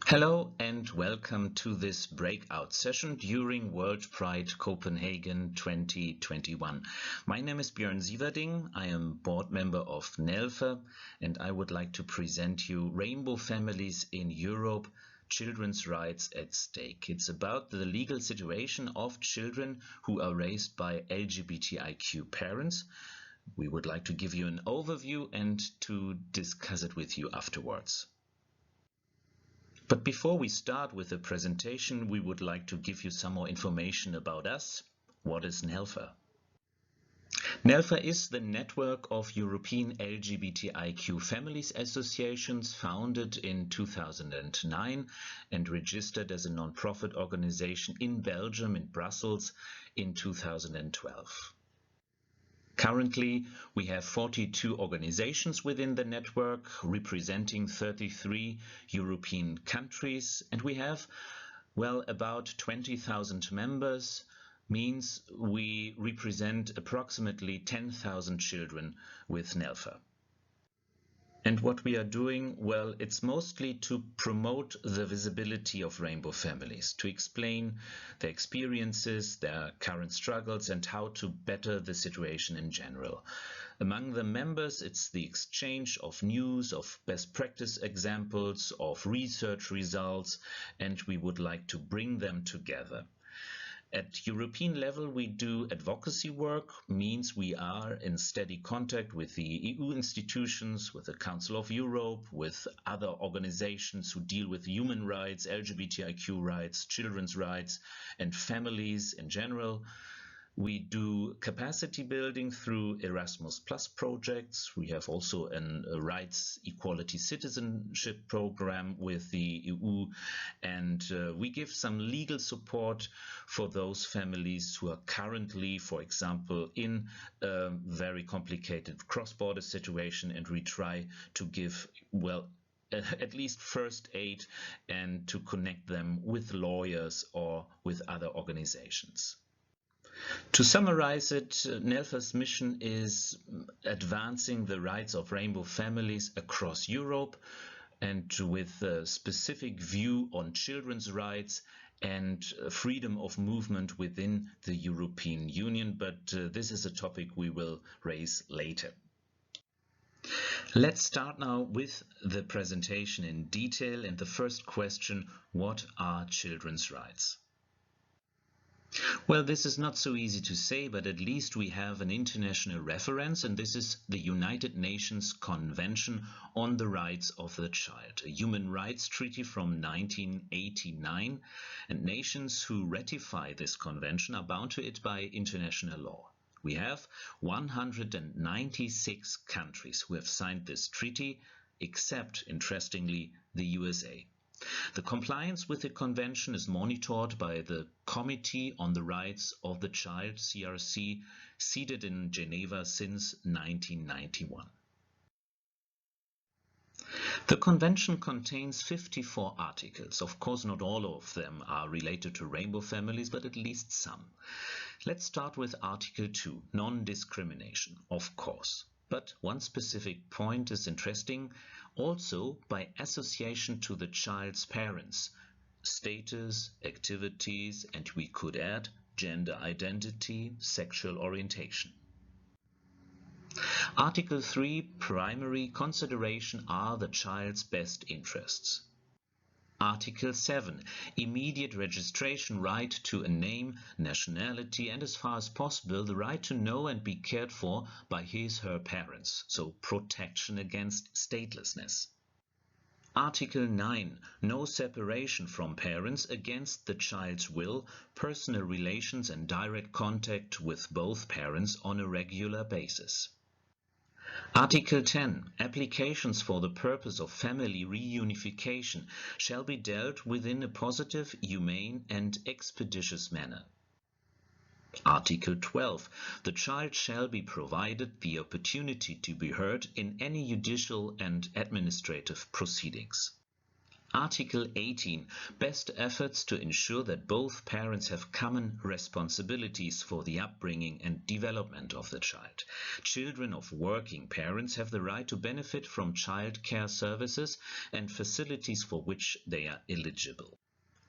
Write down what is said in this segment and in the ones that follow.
Hello and welcome to this breakout session during World Pride Copenhagen 2021. My name is Björn Sieverding. I am board member of NELFA and I would like to present you Rainbow Families in Europe, Children's Rights at Stake. It's about the legal situation of children who are raised by LGBTIQ parents. We would like to give you an overview and to discuss it with you afterwards. But before we start with the presentation, we would like to give you some more information about us. What is NELFA? NELFA is the network of European LGBTIQ families associations founded in 2009 and registered as a non-profit organization in Belgium, in Brussels, in 2012. Currently, we have 42 organizations within the network representing 33 European countries, and we have, about 20,000 members, means we represent approximately 10,000 children with NELFA. And what we are doing, it's mostly to promote the visibility of rainbow families, to explain their experiences, their current struggles, and how to better the situation in general. Among the members, it's the exchange of news, of best practice examples, of research results, and we would like to bring them together. At European level, we do advocacy work, means we are in steady contact with the EU institutions, with the Council of Europe, with other organizations who deal with human rights, LGBTIQ rights, children's rights, and families in general. We do capacity building through Erasmus Plus projects. We have also a rights equality citizenship program with the EU, and we give some legal support for those families who are currently, for example, in a very complicated cross-border situation, and we try to give, at least first aid and to connect them with lawyers or with other organizations. To summarize it, NELFA's mission is advancing the rights of rainbow families across Europe and with a specific view on children's rights and freedom of movement within the European Union, but this is a topic we will raise later. Let's start now with the presentation in detail, and the first question: what are children's rights? Well, this is not so easy to say, but at least we have an international reference, and this is the United Nations Convention on the Rights of the Child, a human rights treaty from 1989, and nations who ratify this convention are bound to it by international law. We have 196 countries who have signed this treaty, except, interestingly, the USA. The compliance with the convention is monitored by the Committee on the Rights of the Child, CRC, seated in Geneva since 1991. The convention contains 54 articles. Of course, not all of them are related to rainbow families, but at least some. Let's start with Article 2, non-discrimination, of course. But one specific point is interesting: also by association to the child's parents, status, activities, and we could add gender identity, sexual orientation. Article 3, primary consideration are the child's best interests. Article 7, immediate registration, right to a name, nationality, and as far as possible, the right to know and be cared for by his/her parents, so protection against statelessness. Article 9, no separation from parents against the child's will, personal relations and direct contact with both parents on a regular basis. Article 10. Applications for the purpose of family reunification shall be dealt within a positive, humane and expeditious manner. Article 12. The child shall be provided the opportunity to be heard in any judicial and administrative proceedings. Article 18. Best efforts to ensure that both parents have common responsibilities for the upbringing and development of the child. Children of working parents have the right to benefit from child care services and facilities for which they are eligible.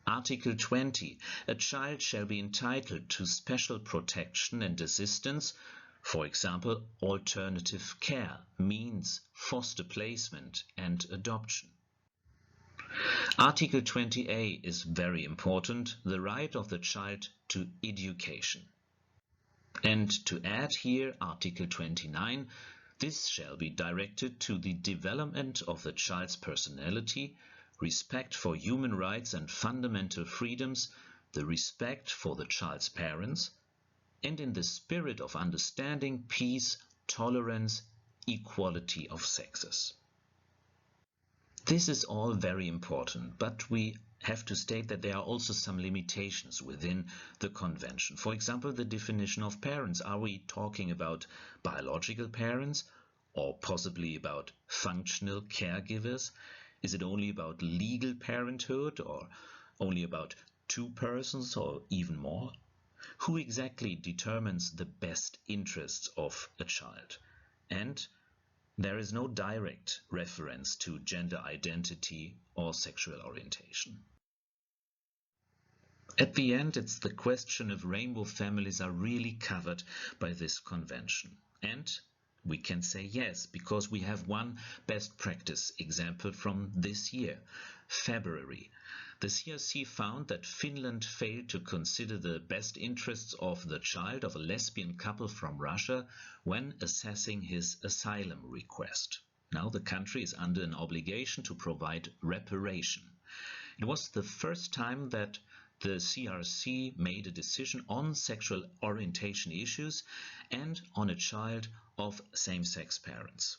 Article 20. A child shall be entitled to special protection and assistance, for example, alternative care, means, foster placement, and adoption. Article 20a is very important, the right of the child to education. And to add here, Article 29, this shall be directed to the development of the child's personality, respect for human rights and fundamental freedoms, the respect for the child's parents, and in the spirit of understanding, peace, tolerance, equality of sexes. This is all very important, but we have to state that there are also some limitations within the Convention. For example, the definition of parents. Are we talking about biological parents or possibly about functional caregivers? Is it only about legal parenthood or only about two persons or even more? Who exactly determines the best interests of a child? And there is no direct reference to gender identity or sexual orientation. At the end, it's the question if rainbow families are really covered by this convention. And we can say yes, because we have one best practice example from this year, February. The CRC found that Finland failed to consider the best interests of the child of a lesbian couple from Russia when assessing his asylum request. Now the country is under an obligation to provide reparation. It was the first time that the CRC made a decision on sexual orientation issues and on a child of same-sex parents.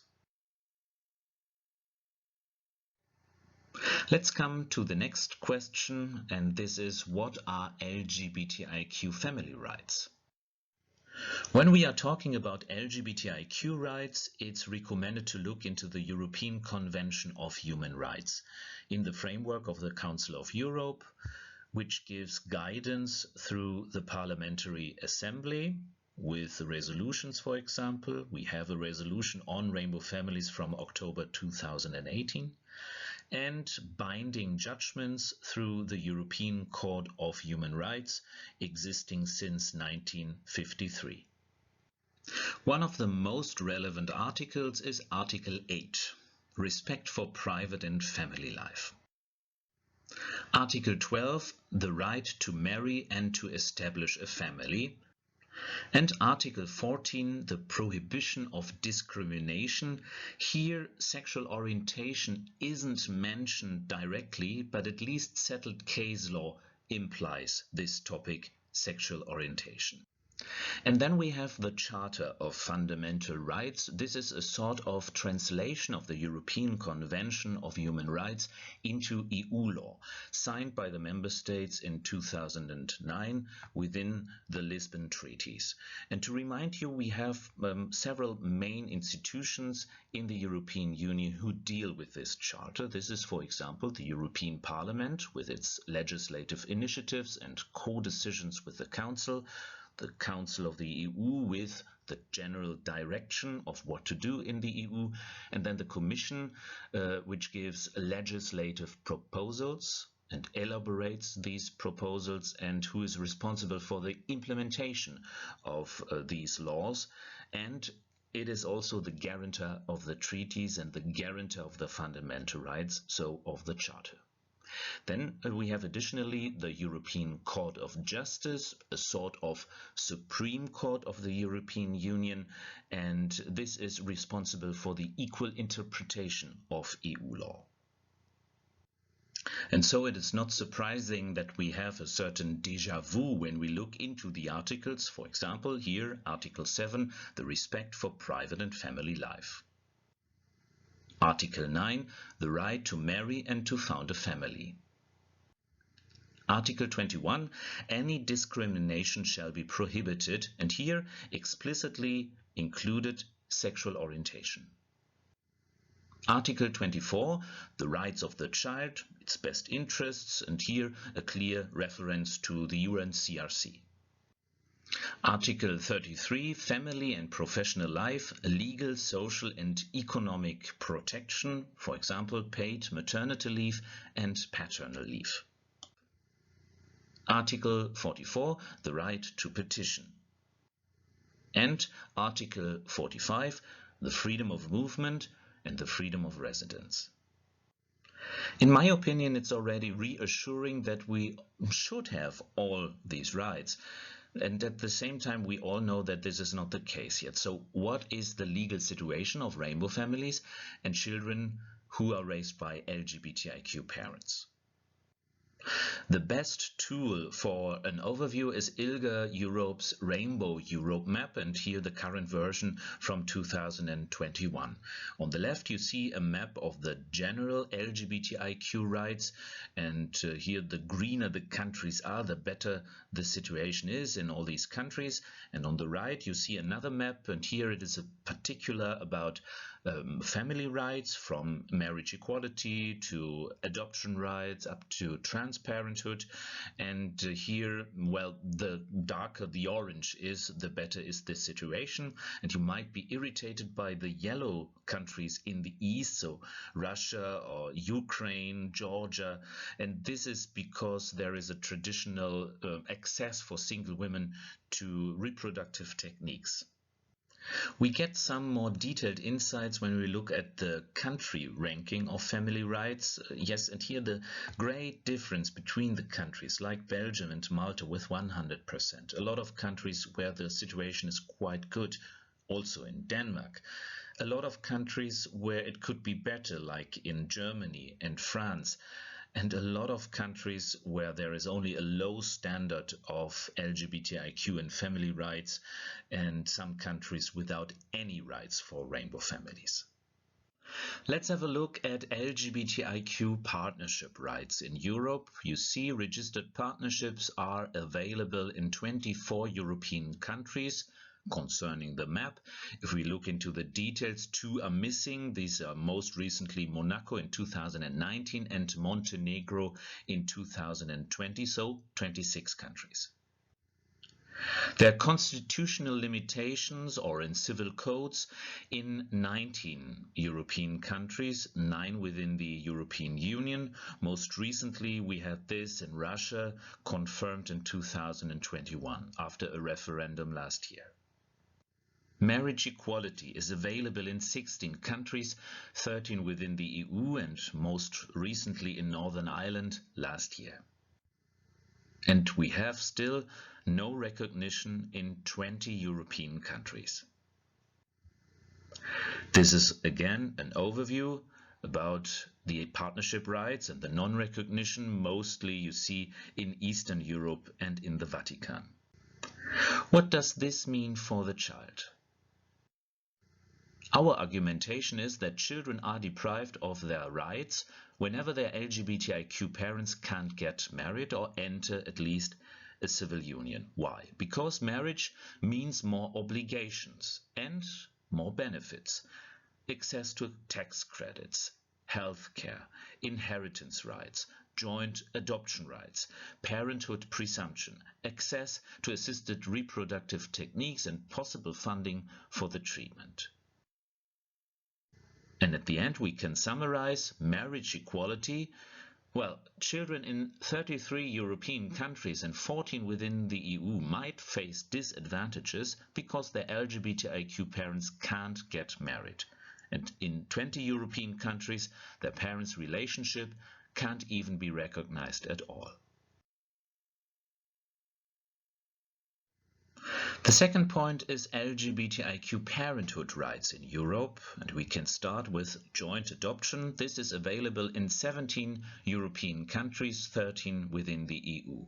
Let's come to the next question, and this is: what are LGBTIQ family rights? When we are talking about LGBTIQ rights, it's recommended to look into the European Convention of Human Rights in the framework of the Council of Europe, which gives guidance through the Parliamentary Assembly with resolutions. For example, we have a resolution on rainbow families from October 2018. And binding judgments through the European Court of Human Rights, existing since 1953. One of the most relevant articles is Article 8, Respect for Private and Family Life. Article 12, the right to marry and to establish a family. And Article 14, the prohibition of discrimination. Here, sexual orientation isn't mentioned directly, but at least settled case law implies this topic, sexual orientation. And then we have the Charter of Fundamental Rights. This is a sort of translation of the European Convention of Human Rights into EU law, signed by the member states in 2009 within the Lisbon Treaties. And to remind you, we have several main institutions in the European Union who deal with this charter. This is, for example, the European Parliament with its legislative initiatives and co-decisions with the Council, the Council of the EU with the general direction of what to do in the EU, and then the Commission, which gives legislative proposals and elaborates these proposals, and who is responsible for the implementation of these laws. And it is also the guarantor of the treaties and the guarantor of the fundamental rights, so of the Charter. Then we have additionally the European Court of Justice, a sort of Supreme Court of the European Union, and this is responsible for the equal interpretation of EU law. And so it is not surprising that we have a certain déjà vu when we look into the articles. For example, here, Article 7, the respect for private and family life. Article 9, the right to marry and to found a family. Article 21, any discrimination shall be prohibited, and here explicitly included sexual orientation. Article 24, the rights of the child, its best interests, and here a clear reference to the UNCRC. Article 33, family and professional life, legal, social and economic protection, for example, paid maternity leave and paternal leave. Article 44, the right to petition. And Article 45, the freedom of movement and the freedom of residence. In my opinion, it's already reassuring that we should have all these rights. And at the same time, we all know that this is not the case yet. So what is the legal situation of rainbow families and children who are raised by LGBTIQ parents? The best tool for an overview is ILGA Europe's Rainbow Europe map, and here the current version from 2021. On the left you see a map of the general LGBTIQ rights, and here the greener the countries are, the better the situation is in all these countries. And on the right you see another map, and here it is a particular about family rights, from marriage equality to adoption rights up to trans parenthood. And here, well, the darker the orange is, the better is the situation. And you might be irritated by the yellow countries in the east, so Russia or Ukraine, Georgia. And this is because there is a traditional access for single women to reproductive techniques. We get some more detailed insights when we look at the country ranking of family rights. Yes, and here the great difference between the countries, like Belgium and Malta with 100%. A lot of countries where the situation is quite good, also in Denmark. A lot of countries where it could be better, like in Germany and France. And a lot of countries where there is only a low standard of LGBTIQ and family rights, and some countries without any rights for rainbow families. Let's have a look at LGBTIQ partnership rights in Europe. You see, registered partnerships are available in 24 European countries. Concerning the map, if we look into the details, 2 are missing. These are most recently Monaco in 2019 and Montenegro in 2020, so 26 countries. There are constitutional limitations or in civil codes in 19 European countries, 9 within the European Union. Most recently we had this in Russia, confirmed in 2021 after a referendum last year. Marriage equality is available in 16 countries, 13 within the EU and most recently in Northern Ireland last year. And we have still no recognition in 20 European countries. This is again an overview about the partnership rights and the non-recognition, mostly you see in Eastern Europe and in the Vatican. What does this mean for the child? Our argumentation is that children are deprived of their rights whenever their LGBTIQ parents can't get married or enter at least a civil union. Why? Because marriage means more obligations and more benefits. Access to tax credits, health care, inheritance rights, joint adoption rights, parenthood presumption, access to assisted reproductive techniques and possible funding for the treatment. And at the end we can summarize marriage equality. Well, children in 33 European countries and 14 within the EU might face disadvantages because their LGBTIQ parents can't get married. And in 20 European countries, their parents' relationship can't even be recognized at all. The second point is LGBTIQ parenthood rights in Europe, and we can start with joint adoption. This is available in 17 European countries, 13 within the EU.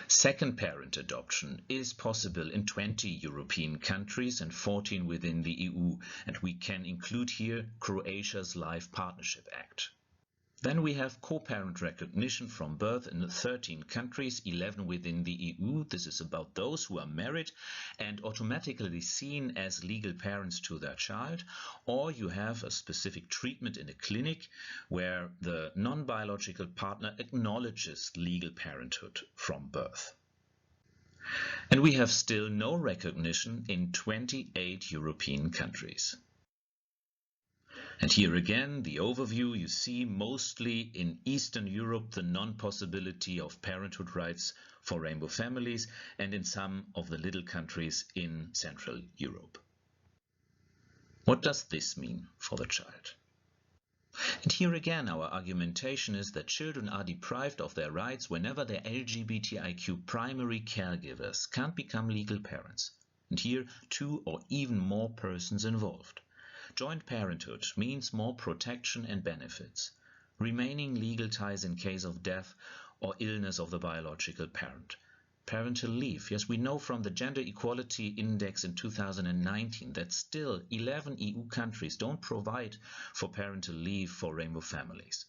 Second parent adoption is possible in 20 European countries and 14 within the EU, and we can include here Croatia's Life Partnership Act. Then we have co-parent recognition from birth in 13 countries, 11 within the EU. This is about those who are married and automatically seen as legal parents to their child, or you have a specific treatment in a clinic where the non-biological partner acknowledges legal parenthood from birth. And we have still no recognition in 28 European countries. And here again, the overview, you see mostly in Eastern Europe the non-possibility of parenthood rights for rainbow families, and in some of the little countries in Central Europe. What does this mean for the child? And here again, our argumentation is that children are deprived of their rights whenever their LGBTIQ primary caregivers can't become legal parents. And here, 2 or even more persons involved. Joint parenthood means more protection and benefits, remaining legal ties in case of death or illness of the biological parent. Parental leave. Yes, we know from the Gender Equality Index in 2019 that still 11 EU countries don't provide for parental leave for rainbow families.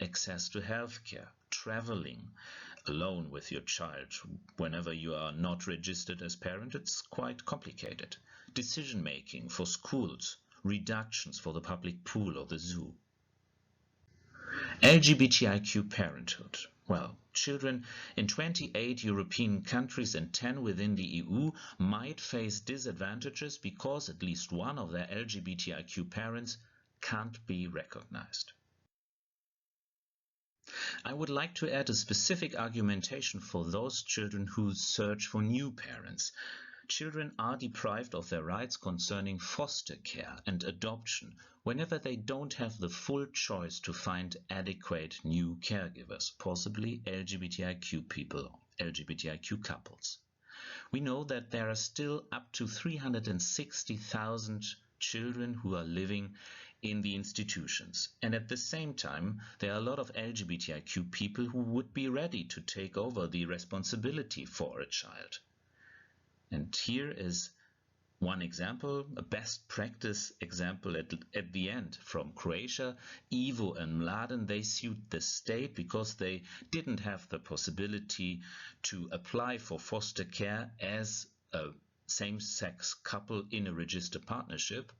Access to healthcare, traveling alone with your child whenever you are not registered as parent, it's quite complicated. Decision making for schools, reductions for the public pool or the zoo. LGBTIQ parenthood. Well, children in 28 European countries and 10 within the EU might face disadvantages because at least one of their LGBTIQ parents can't be recognized. I would like to add a specific argumentation for those children who search for new parents. Children are deprived of their rights concerning foster care and adoption whenever they don't have the full choice to find adequate new caregivers, possibly LGBTIQ people, LGBTIQ couples. We know that there are still up to 360,000 children who are living in the institutions, and at the same time there are a lot of LGBTIQ people who would be ready to take over the responsibility for a child. And here is one example, a best practice example at the end from Croatia. Ivo and Mladen, they sued the state because they didn't have the possibility to apply for foster care as a same-sex couple in a registered partnership.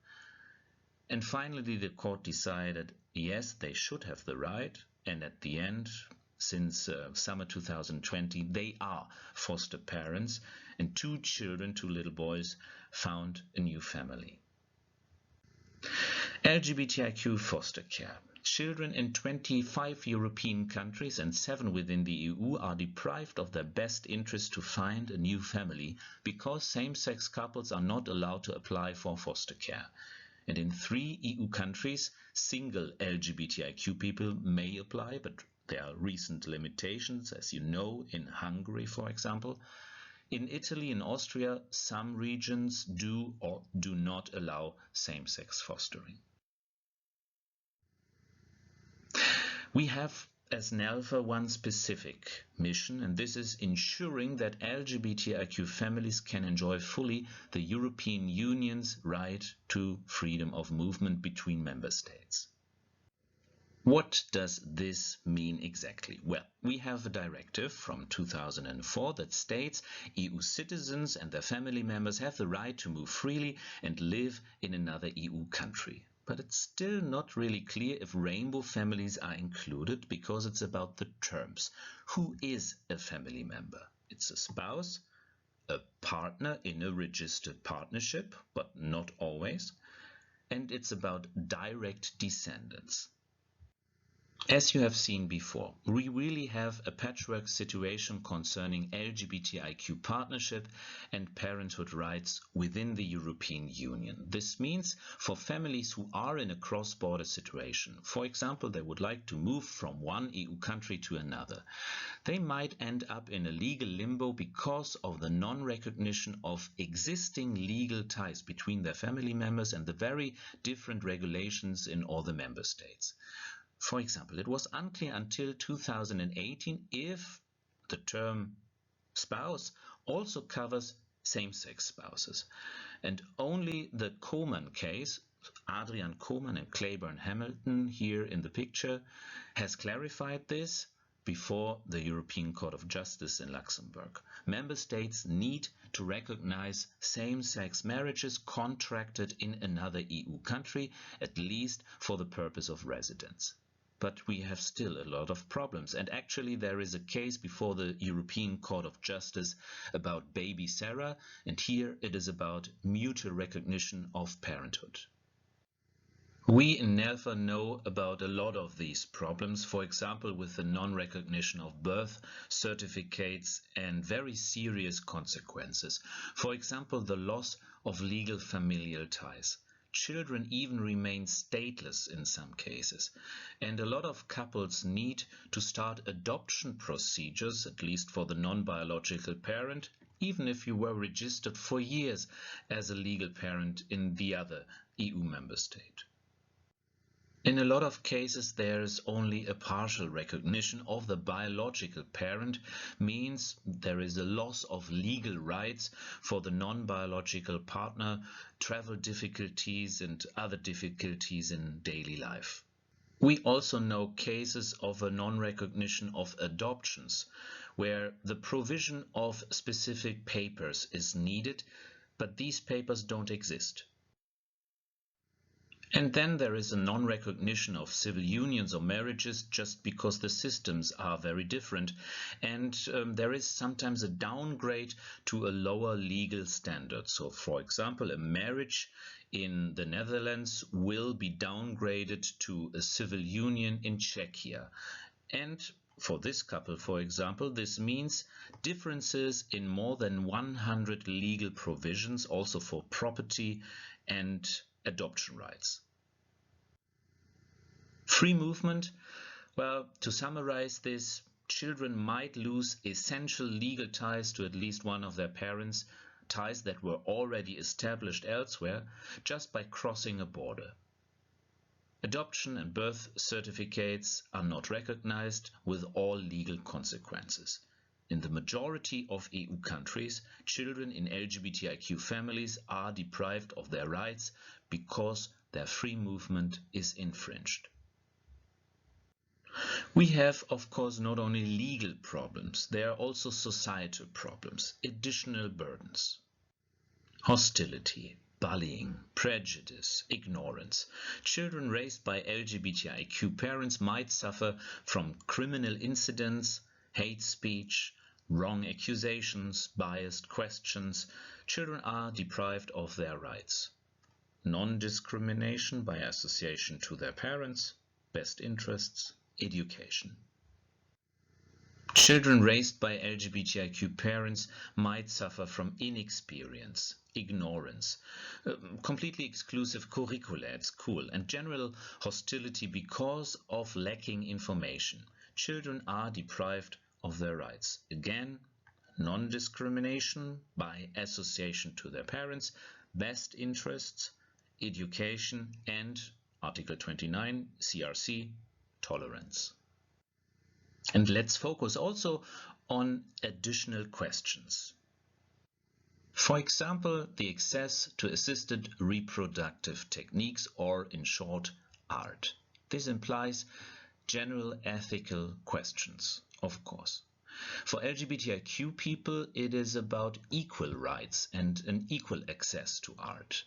And finally the court decided, yes, they should have the right, and at the end, since summer 2020, they are foster parents, and 2 children, 2 little boys, found a new family. LGBTIQ foster care. Children in 25 European countries and 7 within the EU are deprived of their best interest to find a new family because same-sex couples are not allowed to apply for foster care. And in 3 EU countries, single LGBTIQ people may apply, but there are recent limitations, as you know, in Hungary, for example. In Italy and Austria, some regions do or do not allow same-sex fostering. We have, as NELFA, one specific mission, and this is ensuring that LGBTIQ families can enjoy fully the European Union's right to freedom of movement between member states. What does this mean exactly? Well, we have a directive from 2004 that states EU citizens and their family members have the right to move freely and live in another EU country. But it's still not really clear if rainbow families are included because it's about the terms. Who is a family member? It's a spouse, a partner in a registered partnership, but not always, and it's about direct descendants. As you have seen before, we really have a patchwork situation concerning LGBTIQ partnership and parenthood rights within the European Union. This means for families who are in a cross-border situation, for example, they would like to move from one EU country to another, they might end up in a legal limbo because of the non-recognition of existing legal ties between their family members and the very different regulations in all the member states. For example, it was unclear until 2018 if the term spouse also covers same-sex spouses. And only the Coman case Adrian Koman and Claiborne Hamilton here in the picture has clarified this before the European Court of Justice in Luxembourg. Member states need to recognize same-sex marriages contracted in another EU country, at least for the purpose of residence. But we have still a lot of problems, and actually there is a case before the European Court of Justice about baby Sarah, and here it is about mutual recognition of parenthood. We in NELFA know about a lot of these problems, for example with the non-recognition of birth certificates and very serious consequences. For example, the loss of legal familial ties. Children even remain stateless in some cases, and a lot of couples need to start adoption procedures, at least for the non-biological parent, even if you were registered for years as a legal parent in the other EU member state. In a lot of cases, there is only a partial recognition of the biological parent, means there is a loss of legal rights for the non-biological partner, travel difficulties and other difficulties in daily life. We also know cases of a non-recognition of adoptions, where the provision of specific papers is needed, but these papers don't exist. And then there is a non-recognition of civil unions or marriages just because the systems are very different, and there is sometimes a downgrade to a lower legal standard. So, for example, a marriage in the Netherlands will be downgraded to a civil union in Czechia. And for this couple, for example, this means differences in more than 100 legal provisions, also for property and adoption rights. Free movement, well, to summarize this, children might lose essential legal ties to at least one of their parents, ties that were already established elsewhere, just by crossing a border. Adoption and birth certificates are not recognized, with all legal consequences. In the majority of EU countries, children in LGBTIQ families are deprived of their rights because their free movement is infringed. We have, of course, not only legal problems, there are also societal problems, additional burdens. Hostility, bullying, prejudice, ignorance. Children raised by LGBTIQ parents might suffer from criminal incidents, hate speech, wrong accusations, biased questions. Children are deprived of their rights. Non-discrimination by association to their parents, best interests, education. Children raised by LGBTIQ parents might suffer from inexperience, ignorance, completely exclusive curricula at school, and general hostility because of lacking information. Children are deprived of their rights. Again, non-discrimination by association to their parents, best interests, education, and Article 29, CRC, tolerance. And let's focus also on additional questions. For example, the access to assisted reproductive techniques, or in short, art. This implies general ethical questions, of course. For LGBTIQ people, it is about equal rights and an equal access to art.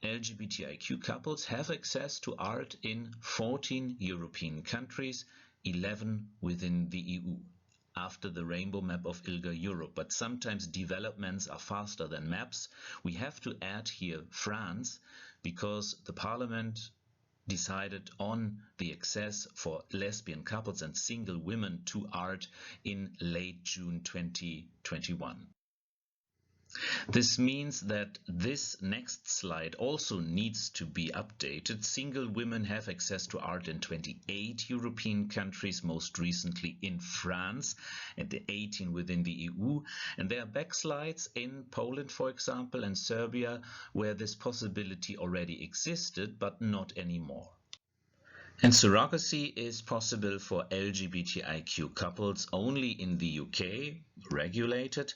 LGBTIQ couples have access to art in 14 European countries, 11 within the EU, after the rainbow map of ILGA Europe. But sometimes developments are faster than maps. We have to add here France, because the Parliament decided on the access for lesbian couples and single women to art in late June 2021. This means that this next slide also needs to be updated. Single women have access to art in 28 European countries, most recently in France, and 18 within the EU. And there are backslides in Poland, for example, and Serbia, where this possibility already existed, but not anymore. And surrogacy is possible for LGBTIQ couples only in the UK, regulated.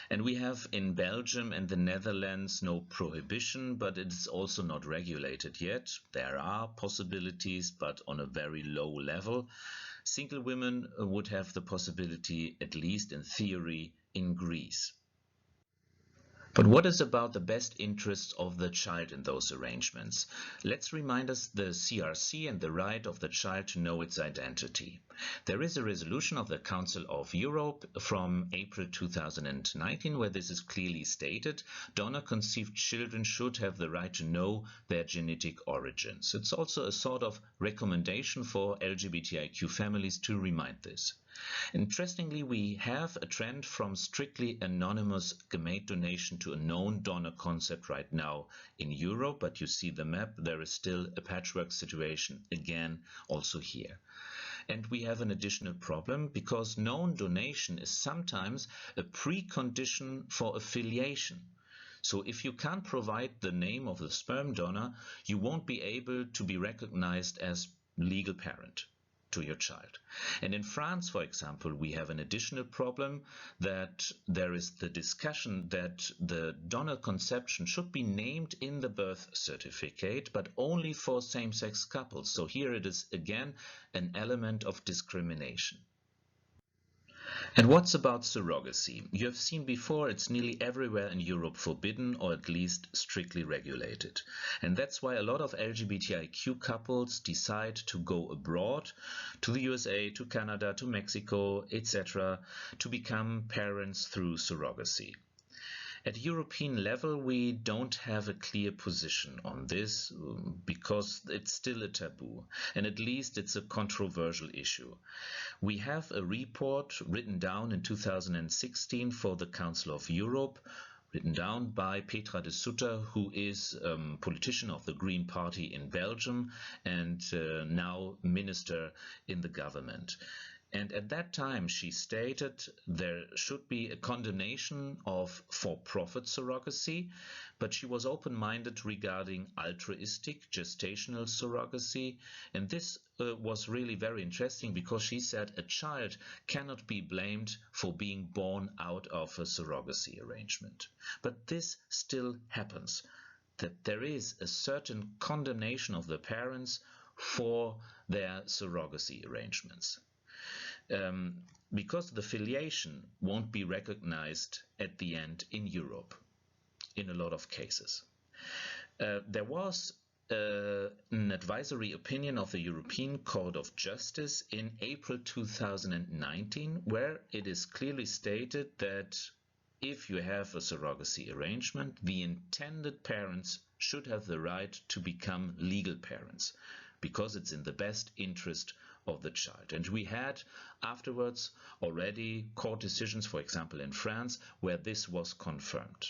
And we have in Belgium and the Netherlands no prohibition, but it is also not regulated yet. There are possibilities, but on a very low level. Single women would have the possibility, at least in theory, in Greece. But what is about the best interests of the child in those arrangements? Let's remind us the CRC and the right of the child to know its identity. There is a resolution of the Council of Europe from April 2019 where this is clearly stated. Donor-conceived children should have the right to know their genetic origins. It's also a sort of recommendation for LGBTIQ families to remind this. Interestingly, we have a trend from strictly anonymous gamete donation to a known donor concept right now in Europe, but you see the map, there is still a patchwork situation again also here. And we have an additional problem because known donation is sometimes a precondition for affiliation. So if you can't provide the name of the sperm donor, you won't be able to be recognized as legal parent to your child. And in France, for example, we have an additional problem that there is the discussion that the donor conception should be named in the birth certificate, but only for same-sex couples. So here it is again an element of discrimination. And what's about surrogacy? You have seen before it's nearly everywhere in Europe forbidden or at least strictly regulated. And that's why a lot of LGBTIQ couples decide to go abroad, to the USA, to Canada, to Mexico, etc., to become parents through surrogacy. At European level, we don't have a clear position on this because it's still a taboo, and at least it's a controversial issue. We have a report written down in 2016 for the Council of Europe, written down by Petra de Sutter, who is a politician of the Green Party in Belgium and now minister in the government. And at that time, she stated there should be a condemnation of for-profit surrogacy, but she was open-minded regarding altruistic gestational surrogacy. And this was really very interesting because she said a child cannot be blamed for being born out of a surrogacy arrangement. But this still happens, that there is a certain condemnation of the parents for their surrogacy arrangements. Because the filiation won't be recognized at the end in Europe in a lot of cases. There was an advisory opinion of the European Court of Justice in April 2019 where it is clearly stated that if you have a surrogacy arrangement, the intended parents should have the right to become legal parents because it's in the best interest of the child. And we had afterwards already court decisions, for example in France, where this was confirmed.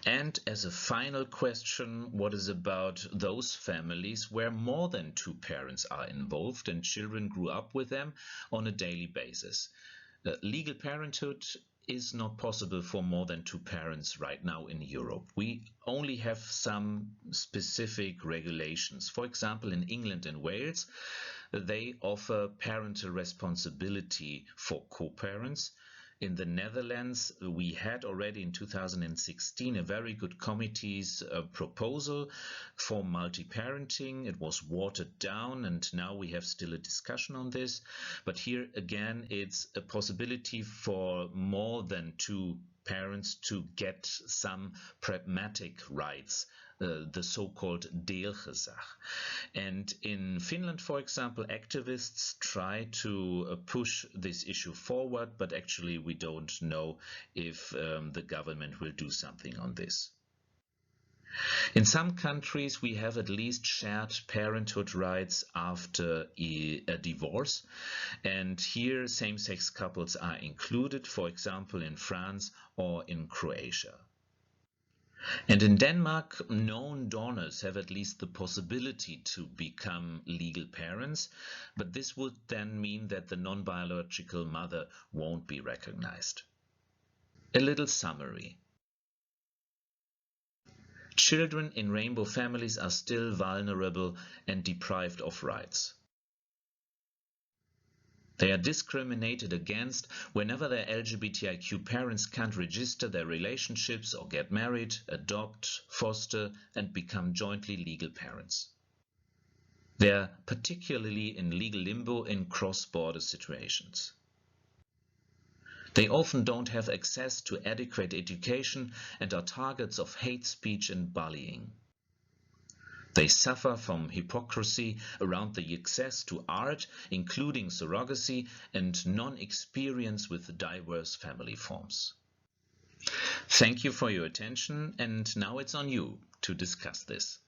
And as a final question, what is about those families where more than two parents are involved and children grew up with them on a daily basis? Legal parenthood is not possible for more than two parents right now in Europe. We only have some specific regulations. For example, in England and Wales, they offer parental responsibility for co-parents. In the Netherlands, we had already in 2016 a very good committee's proposal for multi-parenting. It was watered down and now we have still a discussion on this. But here again, it's a possibility for more than two parents to get some pragmatic rights, the so-called deelgezag. And in Finland, for example, activists try to push this issue forward, but actually we don't know if the government will do something on this. In some countries, we have at least shared parenthood rights after a divorce, and here same-sex couples are included, for example, in France or in Croatia. And in Denmark, known donors have at least the possibility to become legal parents, but this would then mean that the non-biological mother won't be recognized. A little summary. Children in rainbow families are still vulnerable and deprived of rights. They are discriminated against whenever their LGBTIQ parents can't register their relationships or get married, adopt, foster, and become jointly legal parents. They are particularly in legal limbo in cross-border situations. They often don't have access to adequate education and are targets of hate speech and bullying. They suffer from hypocrisy around the access to art, including surrogacy, and non-experience with diverse family forms. Thank you for your attention, and now it's on you to discuss this.